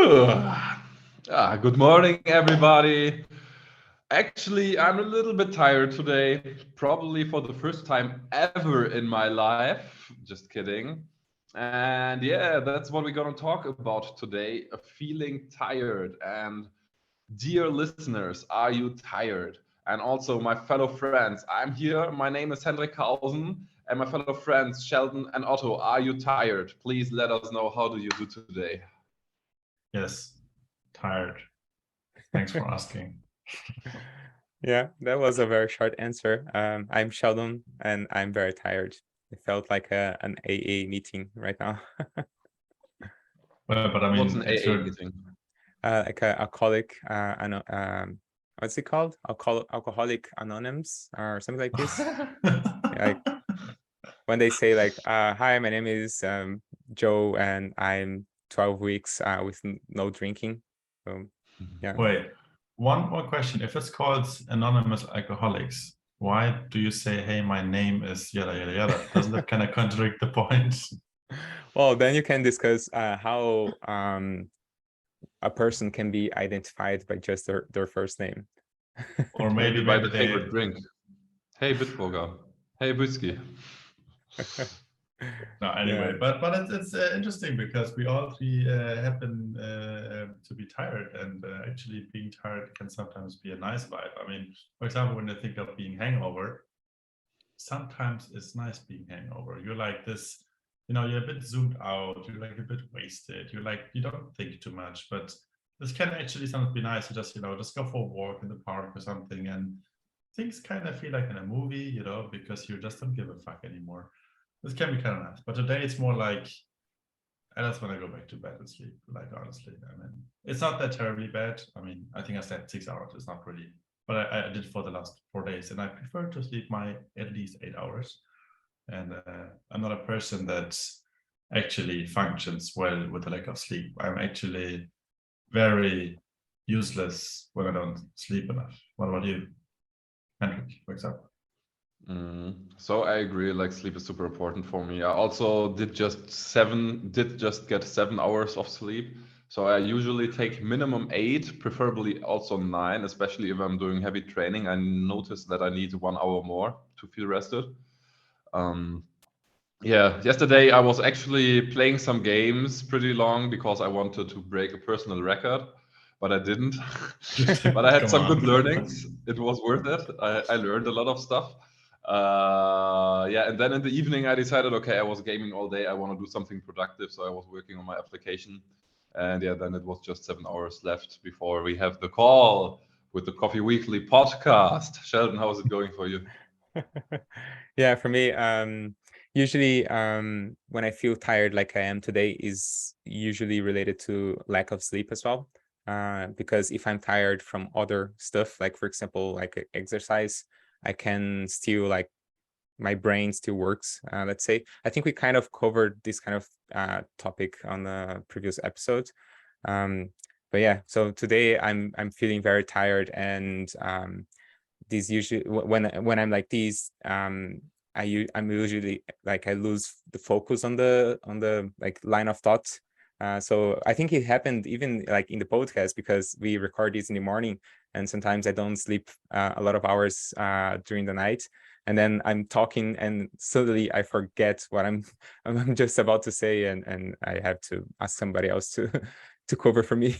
Good morning, everybody. Actually, I'm a little bit tired today, probably for the first time ever in my life. Just kidding. And yeah, that's what we're going to talk about today, feeling tired. And dear listeners, are you tired? And also, my fellow friends, I'm here. My name is Hendrik Kausen, and my fellow friends, Sheldon and Otto, are you tired? Please let us know how do you do today. Yes, tired. Thanks for asking. Yeah, that was a very short answer. I'm Sheldon, and I'm very tired. It felt like an AA meeting right now. Well, but I What's mean, an it's AA your meeting? Like a alcoholic, what's it called? Alcoholic Anonymous or something like this. Like when they say like, "Hi, my name is Joe, and I'm 12 weeks with no drinking." So, yeah. Wait, one more question. If it's called Anonymous Alcoholics, why do you say, "Hey, my name is yada yada yada"? Doesn't that kind of contradict the point? Well, then you can discuss how a person can be identified by just their first name. Or Maybe by the they favorite drink. Hey, Bitburger. Hey, whiskey. no, anyway, Yeah. but it's interesting because we all three happen to be tired, and actually being tired can sometimes be a nice vibe. I mean, for example, when I think of being hangover, sometimes it's nice being hangover. You're like this, you're a bit zoomed out, you're like a bit wasted, you're like, you don't think too much, but this can actually sometimes be nice to just, just go for a walk in the park or something, and things kind of feel like in a movie, because you just don't give a fuck anymore. This can be kind of nice, but today it's more like I just want to go back to bed and sleep. Like honestly, I mean, it's not that terribly bad. I mean, I think I slept 6 hours. It's not really, but I did for the last 4 days, and I prefer to sleep my at least 8 hours. And I'm not a person that actually functions well with a lack of sleep. I'm actually very useless when I don't sleep enough. What about you, Hendrik, for example? So I agree, like sleep is super important for me. I also did just get 7 hours of sleep. So I usually take minimum 8, preferably also 9, especially if I'm doing heavy training. I notice that I need 1 hour more to feel rested. Um, yeah, yesterday I was actually playing some games pretty long because I wanted to break a personal record, but I didn't. But I had Come some good on. learnings. It was worth it. I learned a lot of stuff. Yeah, and then in the evening I decided, okay, I was gaming all day. I want to do something productive, so I was working on my application. And yeah, then it was just 7 hours left before we have the call with the Coffee Weekly podcast. Sheldon, how is it going for you? Yeah, for me, usually when I feel tired like I am today is usually related to lack of sleep as well. Because if I'm tired from other stuff, like for example, like exercise, I can still like my brain still works. Let's say I think we kind of covered this kind of topic on the previous episode. But yeah, so today I'm feeling very tired, and these usually when I'm like these, I'm usually like I lose the focus on the like line of thought. So I think it happened even like in the podcast because we record this in the morning, and sometimes I don't sleep a lot of hours during the night, and then I'm talking and suddenly I forget what I'm I'm just about to say, and I have to ask somebody else to to cover for me.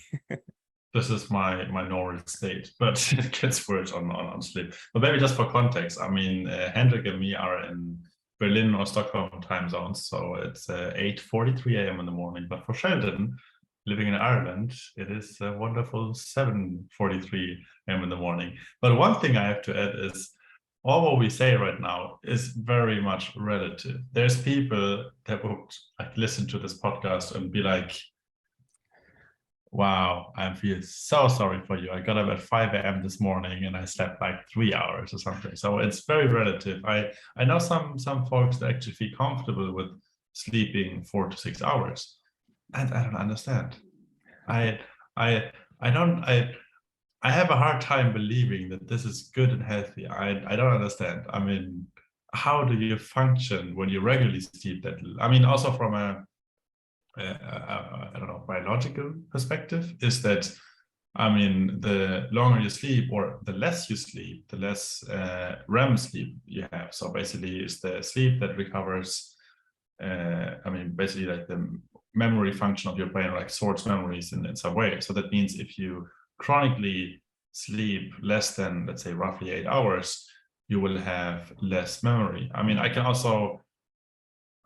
This is my normal state, but it gets worse on sleep. But maybe just for context, I mean, Hendrik and me are in Berlin or Stockholm time zones, so it's 8:43 a.m. in the morning. But for Sheldon, living in Ireland, it is a wonderful 7:43 a.m. in the morning. But one thing I have to add is all what we say right now is very much relative. There's people that would like listen to this podcast and be like, wow, I feel so sorry for you. I got up at 5 a.m. this morning and I slept like 3 hours or something. So it's very relative. I know some folks that actually feel comfortable with sleeping 4 to 6 hours. And I don't understand. I I I don't I have a hard time believing that this is good and healthy. I don't understand. I mean, how do you function when you regularly sleep that little? I mean, also from a I don't know, biological perspective is that, I mean, the longer you sleep or the less you sleep, the less REM sleep you have. So basically it's the sleep that recovers, I mean, basically like the memory function of your brain, like sorts memories in some way. So that means if you chronically sleep less than, let's say, roughly 8 hours, you will have less memory. I mean, I can also,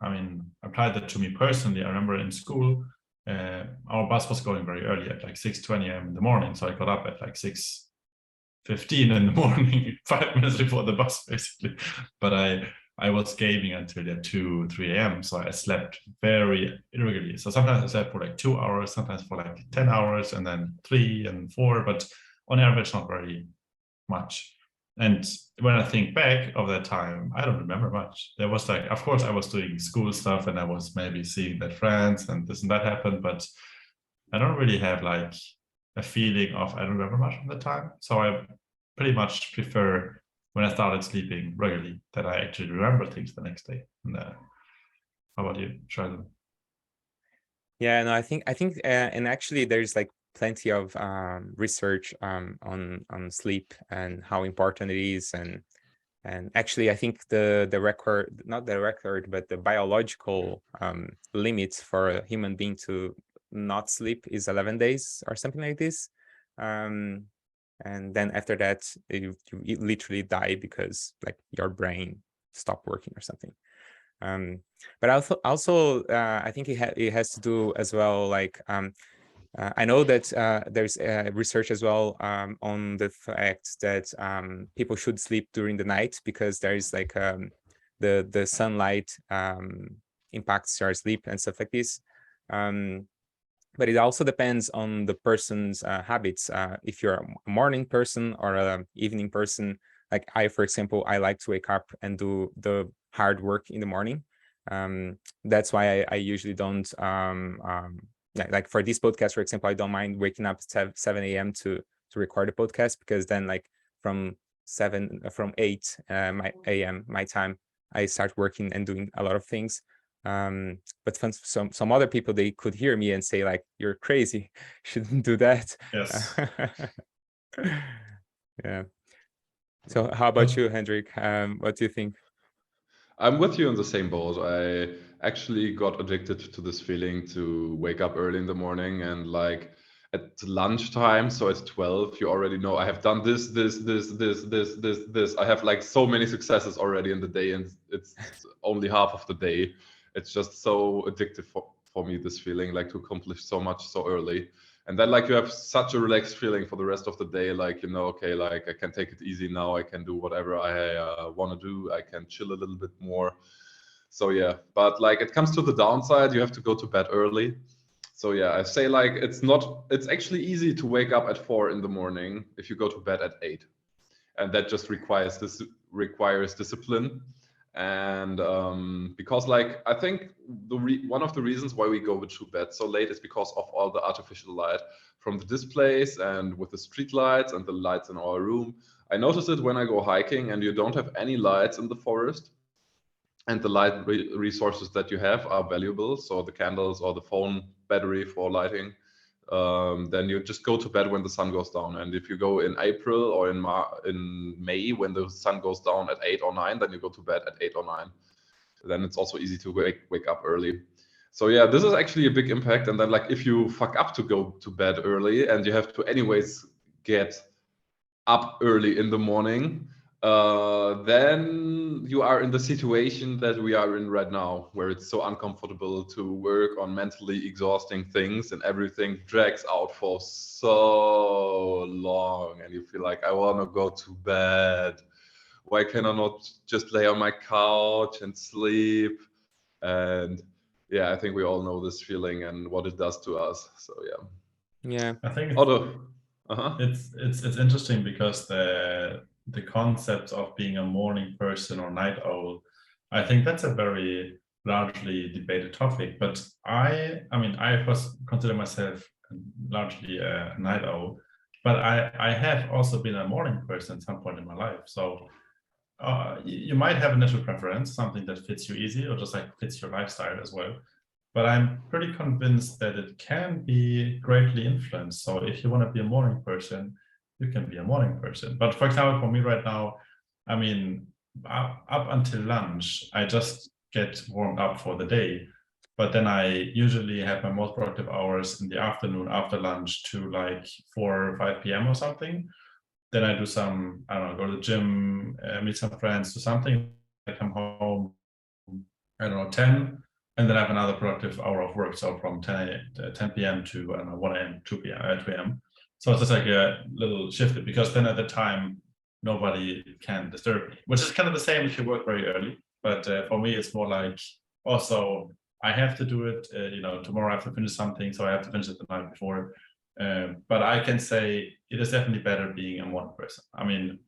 I mean, applied that to me personally. I remember in school, our bus was going very early at like 6:20 a.m. in the morning. So I got up at like 6:15 in the morning, 5 minutes before the bus, basically. But I was gaming until 2, 3 a.m. So I slept very irregularly. So sometimes I slept for like 2 hours, sometimes for like 10 hours, and then 3 and 4, but on average, not very much. And when I think back of that time, I don't remember much. There was like, of course, I was doing school stuff and I was maybe seeing that friends and this and that happened, but I don't really have like a feeling of I don't remember much from the time. So I pretty much prefer when I started sleeping regularly that I actually remember things the next day. And how about you, Sheldon? Yeah, no, I think and actually there's like plenty of research on sleep and how important it is, and actually I think the record, not the record, but the biological limits for a human being to not sleep is 11 days or something like this, and then after that you literally die because like your brain stopped working or something. But also I think it has to do as well, like I know that there's research as well on the fact that people should sleep during the night because there is like the sunlight impacts your sleep and stuff like this. But it also depends on the person's habits. If you're a morning person or an evening person, like I, for example, I like to wake up and do the hard work in the morning. That's why I usually don't, like for this podcast, for example, I don't mind waking up at 7 a.m. to record a podcast, because then like from 8 a.m. my time, I start working and doing a lot of things. But some other people, they could hear me and say like, you're crazy, shouldn't do that. Yes. Yeah. So how about you, Hendrik? What do you think? I'm with you in the same boat. I actually got addicted to this feeling to wake up early in the morning, and like at lunchtime, so at 12, you already know I have done this. I have like so many successes already in the day, and it's only half of the day. It's just so addictive for me, this feeling, like to accomplish so much so early. And then like you have such a relaxed feeling for the rest of the day, like, you know, okay, like I can take it easy now, I can do whatever I want to do, I can chill a little bit more. So yeah, but like it comes to the downside, you have to go to bed early. So yeah, I say like it's actually easy to wake up at 4 in the morning if you go to bed at 8, and that just requires discipline. And because like I think one of the reasons why we go to bed so late is because of all the artificial light from the displays and with the street lights and the lights in our room. I notice it when I go hiking and you don't have any lights in the forest, and the light resources that you have are valuable, so the candles or the phone battery for lighting. Then you just go to bed when the sun goes down. And if you go in April or in May when the sun goes down at 8 or 9, then you go to bed at 8 or 9. Then it's also easy to wake up early. So yeah, this is actually a big impact. And then like if you fuck up to go to bed early and you have to anyways get up early in the morning, then you are in the situation that we are in right now, where it's so uncomfortable to work on mentally exhausting things and everything drags out for so long, and you feel like, I want to go to bed. Why can I not just lay on my couch and sleep? And yeah, I think we all know this feeling and what it does to us. So Yeah, I think it's interesting because the concept of being a morning person or night owl, I think that's a very largely debated topic. But I mean, I consider myself largely a night owl, but I have also been a morning person at some point in my life. So you might have a natural preference, something that fits you easy or just like fits your lifestyle as well. but I'm pretty convinced that it can be greatly influenced. So if you want to be a morning person, you can be a morning person. But for example, for me right now, I mean, up until lunch, I just get warmed up for the day. But then I usually have my most productive hours in the afternoon after lunch to like 4 or 5 p.m. or something. Then I do some, I don't know, go to the gym, meet some friends, do something. I come home, I don't know, 10, and then I have another productive hour of work. So from 10 p.m. to, I don't know, 1 a.m., 2 p.m. So it's just like a little shifted, because then at the time, nobody can disturb me, which is kind of the same if you work very early. But for me, it's more like also I have to do it, tomorrow I have to finish something, so I have to finish it the night before. But I can say it is definitely better being a morning person. I mean,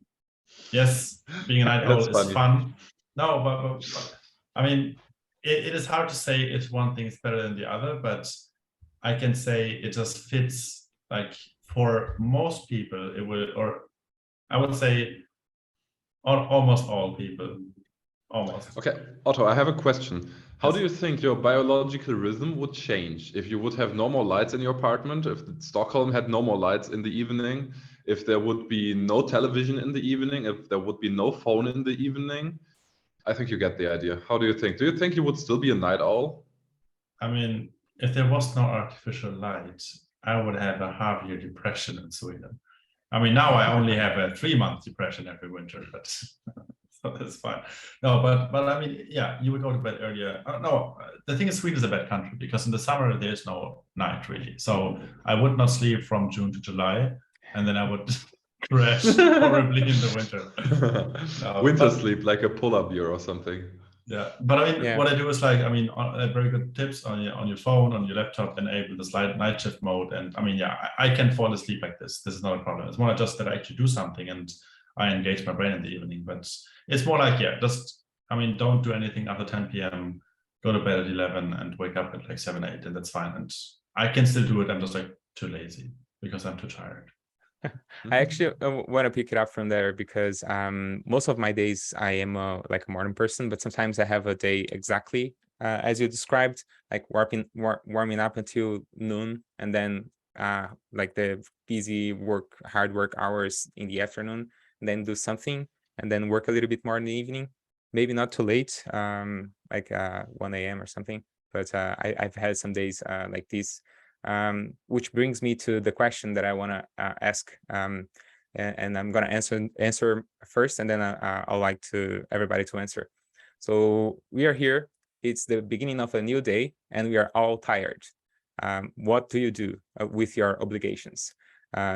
yes, being a night owl is fun. No, but I mean, it is hard to say if one thing is better than the other, but I can say it just fits, like for most people, it will, or I would say almost all people, almost. Okay, Otto, I have a question. How do you think your biological rhythm would change if you would have no more lights in your apartment, if Stockholm had no more lights in the evening, if there would be no television in the evening, if there would be no phone in the evening? I think you get the idea. How do you think? Do you think you would still be a night owl? I mean, if there was no artificial light, I would have a half-year depression in Sweden. I mean, now I only have a 3-month depression every winter, but so that's fine. No, but I mean, yeah, you would go to bed earlier. No, the thing is, Sweden is a bad country because in the summer there's no night really. So I would not sleep from June to July, and then I would crash horribly in the winter. Winter sleep, like a polar bear or something. Yeah, but I mean, what I do is like, I mean, very good tips on your phone, on your laptop, enable this night shift mode. And I mean, yeah, I can fall asleep like this. This is not a problem. It's more just that I actually do something and I engage my brain in the evening. But it's more like, yeah, just, I mean, don't do anything after 10 p.m. Go to bed at 11 and wake up at like 7, 8, and that's fine. And I can still do it. I'm just like too lazy because I'm too tired. I actually want to pick it up from there because most of my days I am like a morning person, but sometimes I have a day exactly as you described, like warming up until noon, and then like the busy hard work hours in the afternoon, and then do something, and then work a little bit more in the evening. Maybe not too late, like 1 a.m. or something, but I've had some days like this. Which brings me to the question that I want to ask, and I'm going to answer first, and then I'd like to everybody to answer. So we are here. It's the beginning of a new day, and we are all tired. What do you do with your obligations?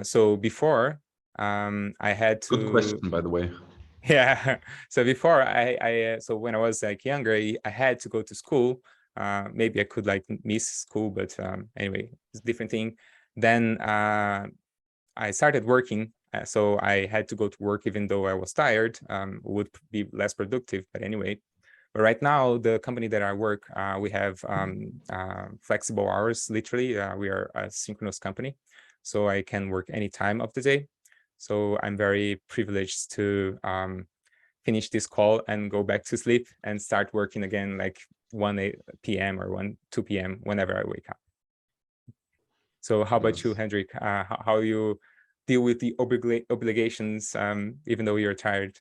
So before, I had to. Good question, by the way. Yeah. So before so when I was like younger, I had to go to school. Maybe I could like miss school, but anyway, it's a different thing. Then I started working, so I had to go to work even though I was tired. Would be less productive, but anyway. But right now, the company that I work, we have flexible hours. Literally, we are a synchronous company, so I can work any time of the day. So I'm very privileged to finish this call and go back to sleep and start working again like 1 p.m. or 2 p.m. whenever I wake up. So how about you, Hendrik? How you deal with the obligations even though you're tired?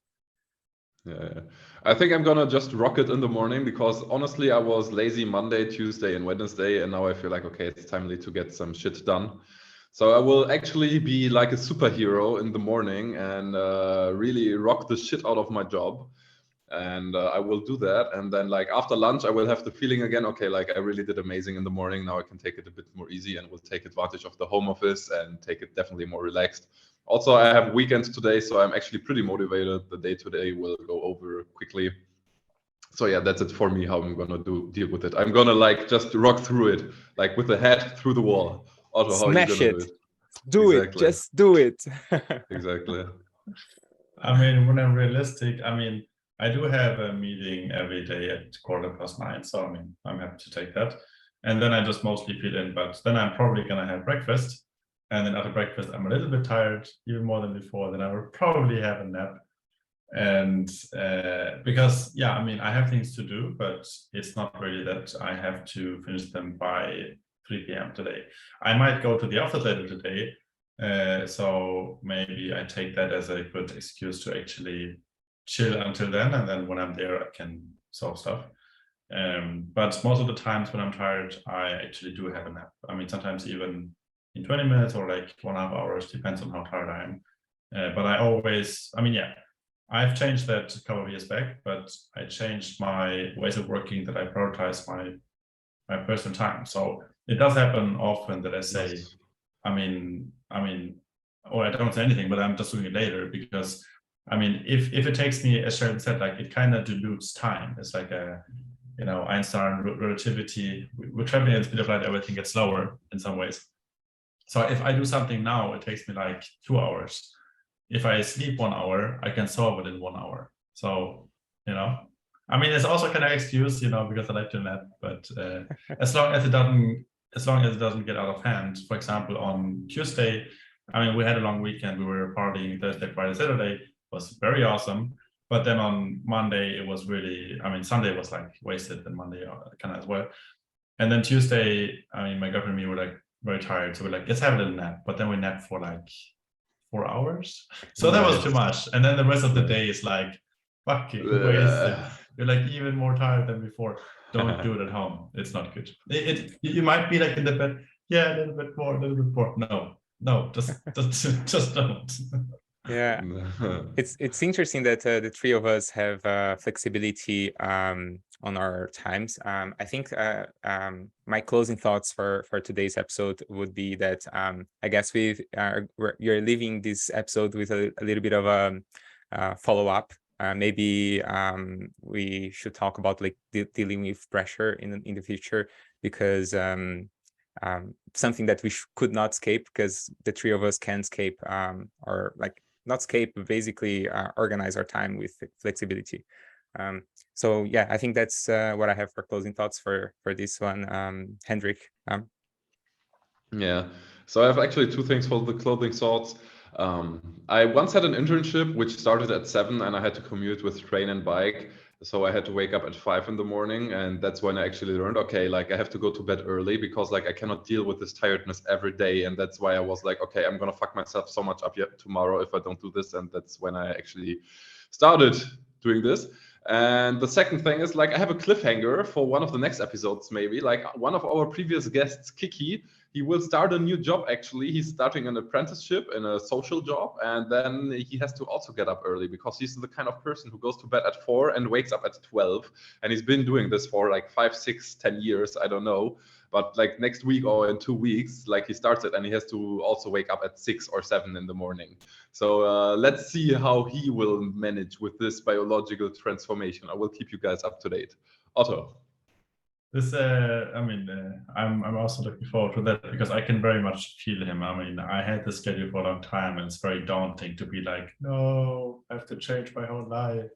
Yeah, I think I'm gonna just rock it in the morning because honestly, I was lazy Monday, Tuesday, and Wednesday, and now I feel like, okay, it's timely to get some shit done. So I will actually be like a superhero in the morning and really rock the shit out of my job. And I will do that. And then like after lunch, I will have the feeling again, okay, like I really did amazing in the morning. Now I can take it a bit more easy and will take advantage of the home office and take it definitely more relaxed. Also, I have weekends today, so I'm actually pretty motivated. The day today will go over quickly. So yeah, that's it for me, how I'm gonna deal with it. I'm gonna like just rock through it, like with the head through the wall. Otto, how are you gonna do it? Do it, just do it. Exactly. I mean, when I'm realistic, I mean, I do have a meeting every day at 9:15, so I mean, I'm happy to take that. And then I just mostly fit in, but then I'm probably gonna have breakfast. And then after breakfast, I'm a little bit tired, even more than before. Then I will probably have a nap. And because, yeah, I mean, I have things to do, but it's not really that I have to finish them by 3 p.m. today. I might go to the office later today, so maybe I take that as a good excuse to actually chill until then, and then when I'm there, I can solve stuff. But most of the times when I'm tired, I actually do have a nap. I mean, sometimes even in 20 minutes or like 1.5 hours, depends on how tired I am. But I always, I mean, yeah, I've changed that a couple of years back, but I changed my ways of working that I prioritize my personal time. So it does happen often that I say, Yes. I mean, or I don't say anything, but I'm just doing it later because, I mean, if it takes me, as Sheldon said, like it kind of dilutes time. It's like a, you know, Einstein relativity. We're traveling at the speed of light, everything gets slower in some ways. So if I do something now, it takes me like 2 hours. If I sleep 1 hour, I can solve it in 1 hour. So, you know, I mean, it's also kind of excuse, you know, because I like to nap, but as long as it doesn't get out of hand. For example, on Tuesday, I mean, we had a long weekend. We were partying Thursday, Friday, Saturday. It was very awesome. But then on Monday, it was really, I mean, Sunday was like wasted, and Monday kind of as well. And then Tuesday, I mean, my girlfriend and me were like very tired. So we're like, let's have a little nap. But then we napped for like 4 hours. So that was too much. And then the rest of the day is like fucking wasted. You're like even more tired than before. Don't do it at home. It's not good. You might be like in the bed, yeah, a little bit more. No, just don't. Yeah, it's interesting that the three of us have flexibility on our times. I think my closing thoughts for today's episode would be that I guess you're leaving this episode with a little bit of a follow-up. Maybe we should talk about like dealing with pressure in the future, because something that we could not escape, because the three of us can escape, or like not escape, but basically organize our time with flexibility. So yeah, I think that's what I have for closing thoughts for this one. Hendrik. Yeah, so I have actually 2 things for the clothing thoughts. I once had an internship which started at 7 and I had to commute with train and bike. So I had to wake up at 5 in the morning, and that's when I actually learned, okay, like I have to go to bed early because like I cannot deal with this tiredness every day. And that's why I was like, okay, I'm gonna fuck myself so much up yet tomorrow if I don't do this. And that's when I actually started doing this. And the second thing is like I have a cliffhanger for one of the next episodes, maybe. Like one of our previous guests, Kiki, he will start a new job. Actually, he's starting an apprenticeship in a social job, and then he has to also get up early because he's the kind of person who goes to bed at 4 and wakes up at 12, and he's been doing this for like 5, 6, 10 years, I don't know, but like next week or in 2 weeks, like he starts it and he has to also wake up at 6 or 7 in the morning. So let's see how he will manage with this biological transformation. I will keep you guys up to date. Otto. This, I mean, I'm also looking forward to that because I can very much feel him. I mean, I had this schedule for a long time, and it's very daunting to be like, no, I have to change my whole life.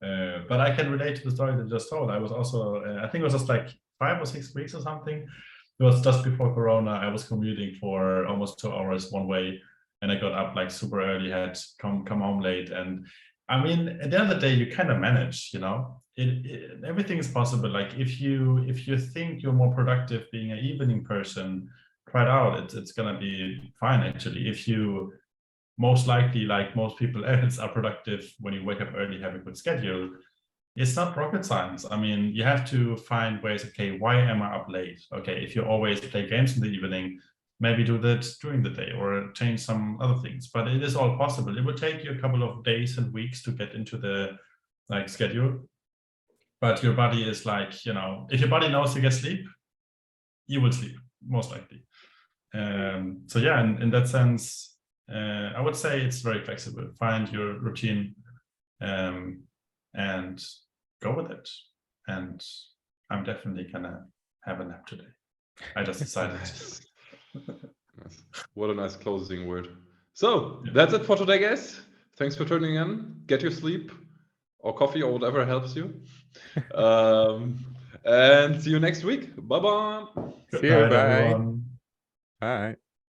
But I can relate to the story that you just told. I was also, I think it was just like 5 or 6 weeks or something. It was just before Corona. I was commuting for almost 2 hours one way, and I got up like super early, had come home late, and I mean, at the end of the day, you kind of manage, you know. Everything is possible. Like if you think you're more productive being an evening person, try it out. It's gonna be fine actually. If you most likely, like most people else, are productive when you wake up early, have a good schedule, it's not rocket science. I mean, you have to find ways. Okay, why am I up late? Okay, if you always play games in the evening, maybe do that during the day or change some other things. But it is all possible. It would take you a couple of days and weeks to get into the like schedule. But your body is like, you know, if your body knows you get sleep, you will sleep most likely. So yeah, in that sense, I would say it's very flexible. Find your routine and go with it. And I'm definitely gonna have a nap today. I just decided. Nice. What a nice closing word. So that's it for today, guys. Thanks for tuning in. Get your sleep or coffee or whatever helps you. And see you next week. Bye-bye. See you. Bye. Everyone. Bye.